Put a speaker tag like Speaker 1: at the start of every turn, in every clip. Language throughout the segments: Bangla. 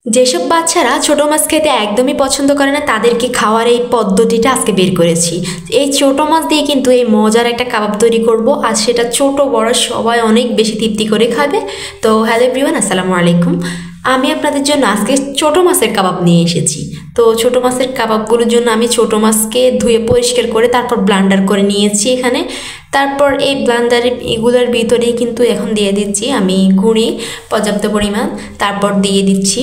Speaker 1: যেসব বাচ্চারা ছোট মাছ খেতে একদমই পছন্দ করে না তাদেরকে খাওয়ার এই পদ্ধতিটা আজকে বের করেছি। এই ছোট মাছ দিয়ে কিন্তু এই মজার একটা কাবাব তৈরি করব, আর সেটা ছোট বড় সবাই অনেক বেশি তৃপ্তি করে খাবে। তো হ্যালো এভরিওয়ান, আসসালামু আলাইকুম। আমি আপনাদের জন্য আজকে ছোট মাছের কাবাব নিয়ে এসেছি। তো ছোট মাছের কাবাবগুলোর জন্য আমি ছোট মাছকে ধুয়ে পরিষ্কার করে তারপর ব্লান্ডার করে নিয়েছি এখানে। তারপর এই ব্লান্ডারে এগুলোর ভিতরেই কিন্তু এখন দিয়ে দিচ্ছি আমি গুঁড়ি পর্যাপ্ত পরিমাণ। তারপর দিয়ে দিচ্ছি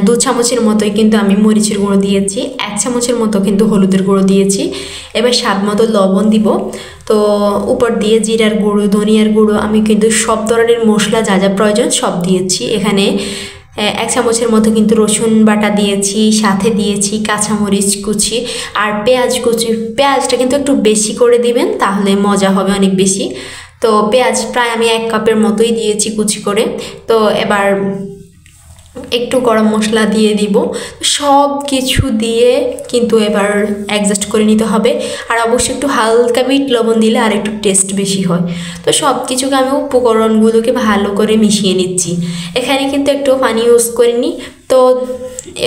Speaker 1: 2 চামচের মতোই কিন্তু আমি মরিচের গুঁড়ো দিয়েছি, 1 চামচের মতো কিন্তু হলুদের গুঁড়ো দিয়েছি। এবার স্বাদ মতো লবণ দিব। তো উপর দিয়ে জিরার গুঁড়ো, ধনিয়ার গুঁড়ো, আমি কিন্তু সব ধরনের মশলা যা যা প্রয়োজন সব দিয়েছি। এখানে 1 চামচের মতো কিন্তু রসুন বাটা দিয়েছি, সাথে দিয়েছি কাঁচামরিচ কুচি আর পেঁয়াজ কুচি। পেঁয়াজটা কিন্তু একটু বেশি করে দিবেন, তাহলে মজা হবে অনেক বেশি। তো পেঁয়াজ প্রায় আমি 1 কাপের মতোই দিয়েছি কুচি করে। তো এবার একটু গরম মশলা দিয়ে দিব। সব কিছু দিয়ে কিন্তু এবার অ্যাডজাস্ট করে নিতে হবে। আর অবশ্যই একটু হালকা বিট লবণ দিলে আর একটু টেস্ট বেশি হয়। তো সব কিছুকে আমি উপকরণগুলোকে ভালো করে মিশিয়ে নিচ্ছি। এখানে কিন্তু একটু পানি ইউজ করিনি। তো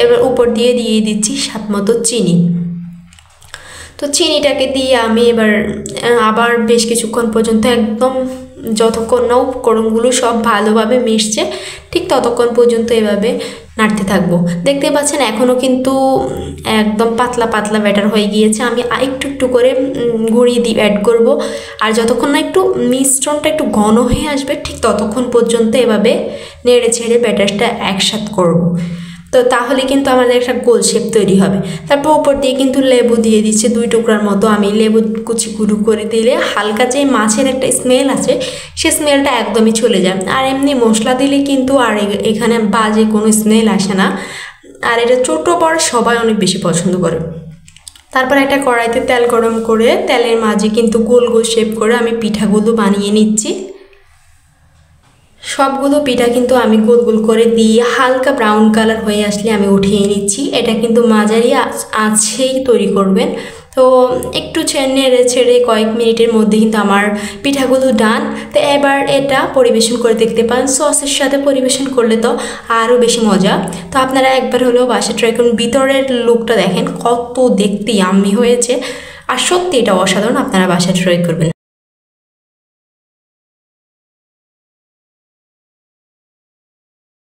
Speaker 1: এবার উপর দিয়ে দিচ্ছি স্বাদ মতো চিনি। তো চিনিটাকে দিয়ে আমি এবার আবার বেশ কিছুক্ষণ পর্যন্ত একদম যতক্ষণ না উপকরণগুলো সব ভালোভাবে মিশছে ঠিক ততক্ষণ পর্যন্ত এভাবে নাড়তে থাকবো। দেখতে পাচ্ছেন এখনও কিন্তু একদম পাতলা পাতলা ব্যাটার হয়ে গিয়েছে। আমি একটু একটু করে গুঁড়ি দিয়ে অ্যাড করব। আর যতক্ষণ না একটু মিশ্রণটা একটু ঘন হয়ে আসবে ঠিক ততক্ষণ পর্যন্ত এভাবে নেড়ে ছেড়ে ব্যাটারটা একসাথ করব। তো তাহলে কিন্তু আমাদের একটা গোল শেপ তৈরি হবে। তারপর উপর দিয়ে কিন্তু লেবু দিয়ে দিচ্ছে 2 টুকরার মতো। আমি লেবু কুচি গুঁড়ো করে দিলে হালকা যে মাছের একটা স্মেল আছে সে স্মেলটা একদমই চলে যায়। আর এমনি মশলা দিলে কিন্তু আর এখানে বাজে কোনো স্মেল আসে না। আর এটা ছোটো বড় সবাই অনেক বেশি পছন্দ করে। তারপর একটা কড়াইতে তেল গরম করে তেলের মাঝে কিন্তু গোল গোল শেপ করে আমি পিঠাগুলো বানিয়ে নিচ্ছি। সবগুলো পিঠা কিন্তু আমি গোল গোল করে দিয়ে হালকা ব্রাউন কালার হয়ে আসলে আমি উঠিয়ে নিচ্ছি। এটা কিন্তু মাঝারি আঁচেই তৈরি করবেন। তো একটু নেড়ে ছেড়ে কয়েক মিনিটের মধ্যে কিন্তু আমার পিঠাগুলো ডান। তো এবার এটা পরিবেশন করে দেখতে পান। সসের সাথে পরিবেশন করলে তো আরও বেশি মজা। তো আপনারা একবার হলেও বাসায় ট্রাই করুন। ভিতরের লুকটা দেখেন কত দেখতে ইয়াম্মি হয়েছে, আর সত্যি এটা অসাধারণ। আপনারা বাসায় ট্রাই করবেন।